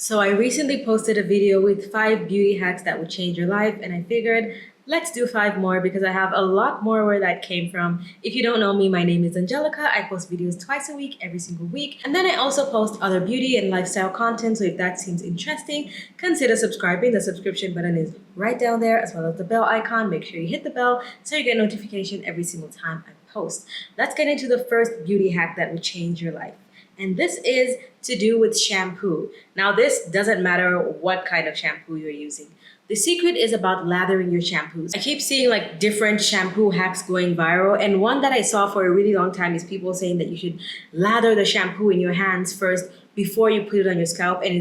So I recently posted a video with 5 beauty hacks that would change your life, and I figured let's do 5 more because I have a lot more where that came from. If you don't know me, my name is Angelica. I post videos twice a week, every single week. And then I also post other beauty and lifestyle content. So if that seems interesting, consider subscribing. The subscription button is right down there, as well as the bell icon. Make sure you hit the bell so you get notification every single time I post. Let's get into the first beauty hack that will change your life. And this is to do with shampoo. Now, this doesn't matter what kind of shampoo you're using. The secret is about lathering your shampoos. I keep seeing like different shampoo hacks going viral, and one that I saw for a really long time is people saying that you should lather the shampoo in your hands first before you put it on your scalp, and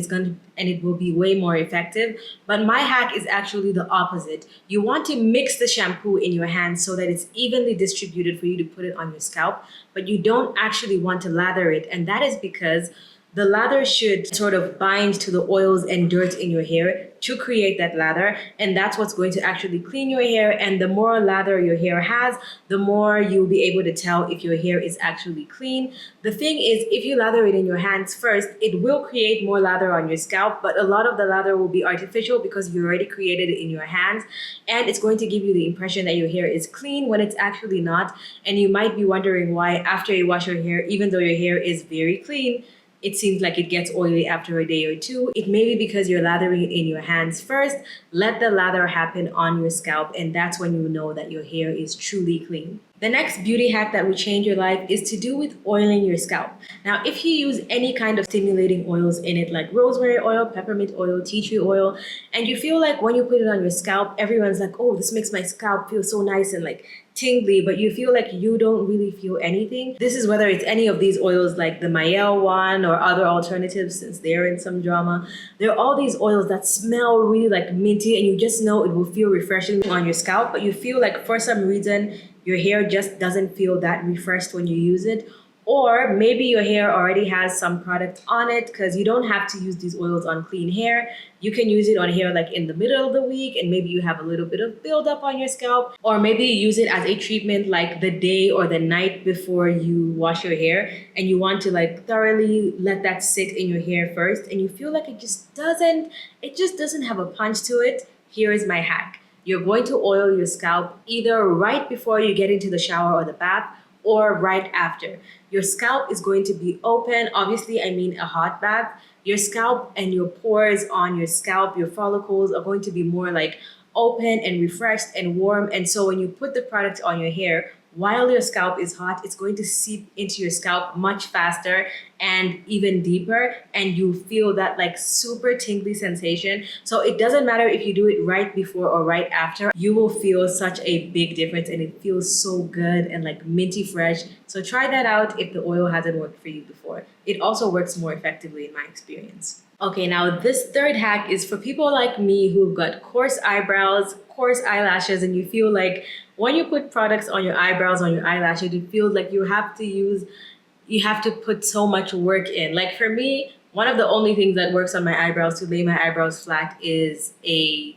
it will be way more effective. But my hack is actually the opposite. You want to mix the shampoo in your hands so that it's evenly distributed for you to put it on your scalp, but you don't actually want to lather it, and that is because the lather should sort of bind to the oils and dirt in your hair to create that lather, and that's what's going to actually clean your hair. And the more lather your hair has, the more you'll be able to tell if your hair is actually clean. The thing is, if you lather it in your hands first, it will create more lather on your scalp, but a lot of the lather will be artificial because you already created it in your hands, and it's going to give you the impression that your hair is clean when it's actually not. And you might be wondering why after you wash your hair, even though your hair is very clean, it seems like it gets oily after a day or two. It may be because you're lathering it in your hands first. Let the lather happen on your scalp, and that's when you know that your hair is truly clean. The next beauty hack that will change your life is to do with oiling your scalp. Now, if you use any kind of stimulating oils in it, like rosemary oil, peppermint oil, tea tree oil, and you feel like when you put it on your scalp, everyone's like, oh, this makes my scalp feel so nice and like tingly, but you feel like you don't really feel anything. This is whether it's any of these oils like the Mael one or other alternatives, since they're in some drama. There are all these oils that smell really like minty, and you just know it will feel refreshing on your scalp, but you feel like for some reason your hair just doesn't feel that refreshed when you use it. Or maybe your hair already has some product on it, because you don't have to use these oils on clean hair. You can use it on hair like in the middle of the week, and maybe you have a little bit of buildup on your scalp. Or maybe you use it as a treatment like the day or the night before you wash your hair, and you want to like thoroughly let that sit in your hair first, and you feel like it just doesn't have a punch to it. Here is my hack. You're going to oil your scalp either right before you get into the shower or the bath, or right after. Your scalp is going to be open. Obviously, I mean a hot bath. Your scalp and your pores on your scalp, your follicles are going to be more like open and refreshed and warm. And so when you put the product on your hair, while your scalp is hot, it's going to seep into your scalp much faster and even deeper, and you feel that like super tingly sensation. So it doesn't matter if you do it right before or right after, you will feel such a big difference, and it feels so good and like minty fresh. So try that out if the oil hasn't worked for you before. It also works more effectively in my experience. Okay, now this third hack is for people like me who've got coarse eyebrows, coarse eyelashes, and you feel like when you put products on your eyebrows, on your eyelashes, it feels like you have to put so much work in. Like for me, one of the only things that works on my eyebrows to lay my eyebrows flat is a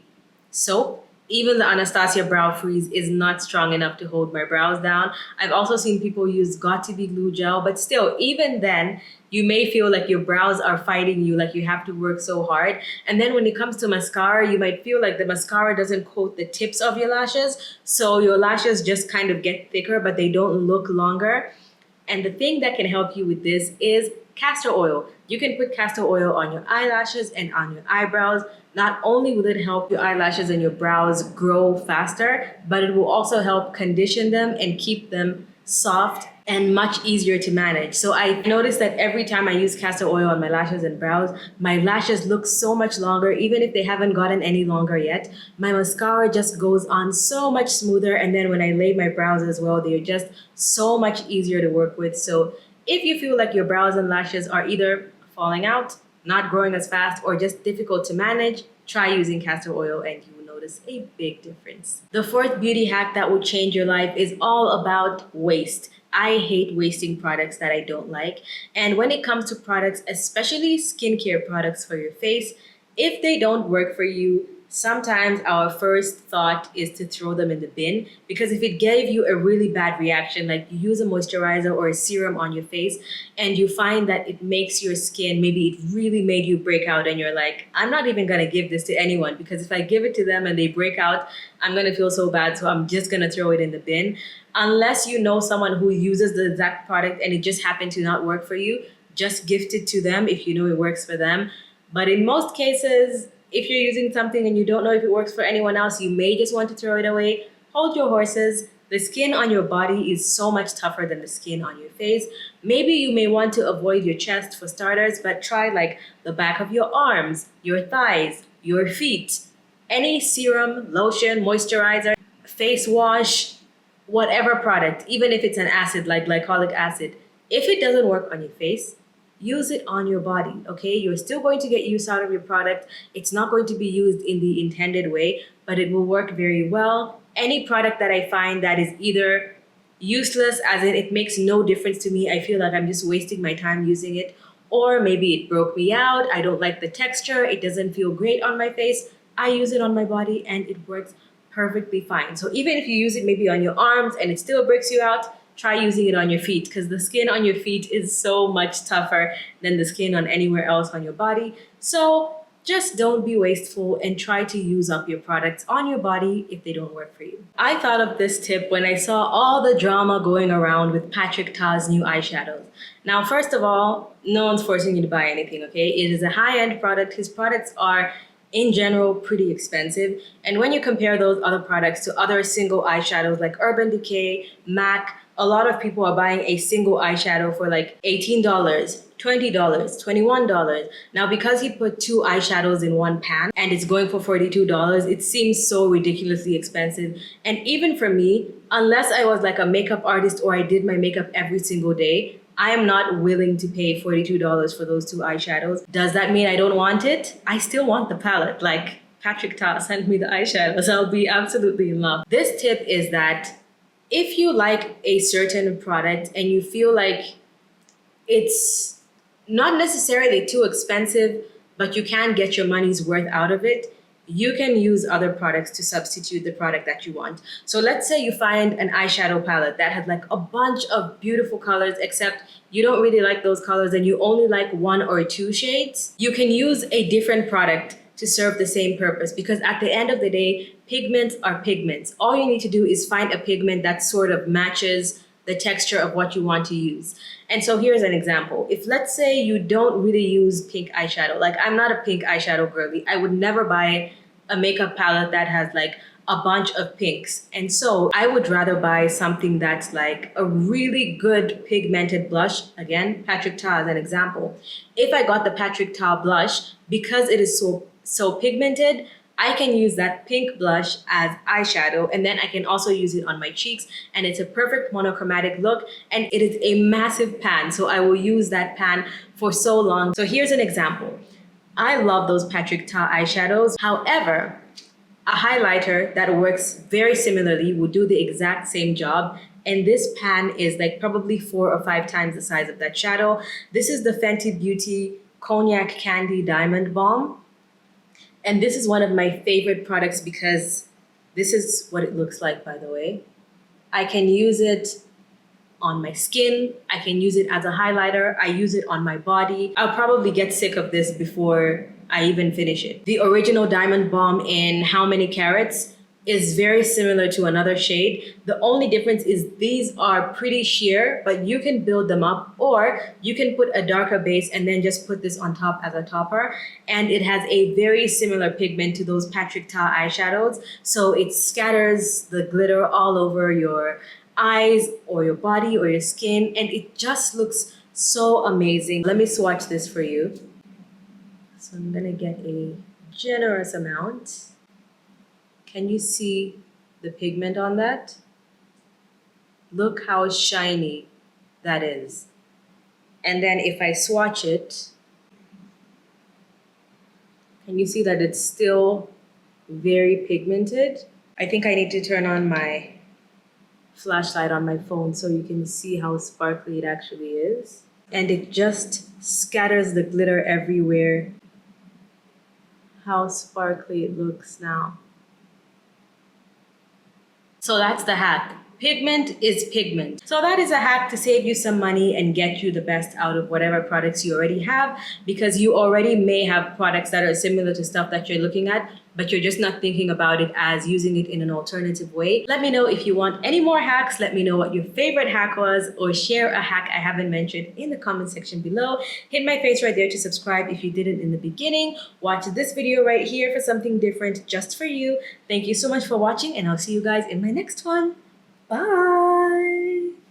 soap. Even the Anastasia Brow Freeze is not strong enough to hold my brows down. I've also seen people use Got to Be Glue gel, but still, even then, you may feel like your brows are fighting you, like you have to work so hard. And then when it comes to mascara, you might feel like the mascara doesn't coat the tips of your lashes, so your lashes just kind of get thicker, but they don't look longer. And the thing that can help you with this is castor oil. You can put castor oil on your eyelashes and on your eyebrows. Not only will it help your eyelashes and your brows grow faster, but it will also help condition them and keep them soft and much easier to manage. So I noticed that every time I use castor oil on my lashes and brows, my lashes look so much longer, even if they haven't gotten any longer yet. My mascara just goes on so much smoother, and then when I lay my brows as well, they're just so much easier to work with. So if you feel like your brows and lashes are either falling out, not growing as fast, or just difficult to manage, try using castor oil and you will notice a big difference. The fourth beauty hack that will change your life is all about waste. I hate wasting products that I don't like. And when it comes to products, especially skincare products for your face, if they don't work for you, sometimes our first thought is to throw them in the bin, because if it gave you a really bad reaction, like you use a moisturizer or a serum on your face and you find that it makes your skin, maybe it really made you break out, and you're like, I'm not even gonna give this to anyone, because if I give it to them and they break out, I'm gonna feel so bad, so I'm just gonna throw it in the bin. Unless you know someone who uses the exact product and it just happened to not work for you, just gift it to them if you know it works for them. But in most cases, if you're using something and you don't know if it works for anyone else, you may just want to throw it away. Hold your horses. The skin on your body is so much tougher than the skin on your face. Maybe you may want to avoid your chest for starters, but try like the back of your arms, your thighs, your feet. Any serum, lotion, moisturizer, face wash, whatever product, even if it's an acid like glycolic acid, if it doesn't work on your face, use it on your body, okay? You're still going to get use out of your product. It's not going to be used in the intended way, but it will work very well. Any product that I find that is either useless, as in it makes no difference to me, I feel like I'm just wasting my time using it, or maybe it broke me out, I don't like the texture, it doesn't feel great on my face, I use it on my body and it works perfectly fine. So even if you use it maybe on your arms and it still breaks you out, try using it on your feet, because the skin on your feet is so much tougher than the skin on anywhere else on your body. So just don't be wasteful and try to use up your products on your body if they don't work for you. I thought of this tip when I saw all the drama going around with Patrick Ta's new eyeshadows. Now, first of all, no one's forcing you to buy anything, okay? It is a high-end product. His products are in general pretty expensive, and when you compare those other products to other single eyeshadows like Urban Decay, MAC, a lot of people are buying a single eyeshadow for like $18, $20, $21. Now, because he put two eyeshadows in one pan and it's going for $42, it seems so ridiculously expensive. And even for me, unless I was like a makeup artist or I did my makeup every single day, I am not willing to pay $42 for those two eyeshadows. Does that mean I don't want it? I still want the palette. Like, Patrick Ta sent me the eyeshadows, I'll be absolutely in love. This tip is that if you like a certain product and you feel like it's not necessarily too expensive, but you can get your money's worth out of it, you can use other products to substitute the product that you want. So let's say you find an eyeshadow palette that has like a bunch of beautiful colors, except you don't really like those colors and you only like one or two shades. You can use a different product to serve the same purpose, because at the end of the day, pigments are pigments. All you need to do is find a pigment that sort of matches the texture of what you want to use. And so here's an example. If let's say you don't really use pink eyeshadow, like I'm not a pink eyeshadow girly, I would never buy a makeup palette that has like a bunch of pinks. And so I would rather buy something that's like a really good pigmented blush. Again, Patrick Ta as an example. If I got the Patrick Ta blush, because it is so pigmented, I can use that pink blush as eyeshadow, and then I can also use it on my cheeks, and it's a perfect monochromatic look, and it is a massive pan, so I will use that pan for so long. So here's an example. I love those Patrick Ta eyeshadows. However, a highlighter that works very similarly would do the exact same job, and this pan is like probably 4 or 5 times the size of that shadow. This is the Fenty Beauty Cognac Candy Diamond Balm. And this is one of my favorite products because this is what it looks like, by the way. I can use it on my skin. I can use it as a highlighter. I use it on my body. I'll probably get sick of this before I even finish it. The original Diamond Balm in How Many Carats is very similar to another shade. The only difference is these are pretty sheer, but you can build them up, or you can put a darker base and then just put this on top as a topper. And it has a very similar pigment to those Patrick Ta eyeshadows. So it scatters the glitter all over your eyes or your body or your skin, and it just looks so amazing. Let me swatch this for you. So I'm gonna get a generous amount. Can you see the pigment on that? Look how shiny that is. And then if I swatch it, can you see that it's still very pigmented? I think I need to turn on my flashlight on my phone so you can see how sparkly it actually is. And it just scatters the glitter everywhere. how sparkly it looks now. So that's the hack. Pigment is pigment. So that is a hack to save you some money and get you the best out of whatever products you already have, because you already may have products that are similar to stuff that you're looking at, but you're just not thinking about it as using it in an alternative way. Let me know if you want any more hacks. Let me know what your favorite hack was, or share a hack I haven't mentioned in the comment section below. Hit my face right there to subscribe if you didn't in the beginning. Watch this video right here for something different just for you. Thank you so much for watching, and I'll see you guys in my next one. Bye.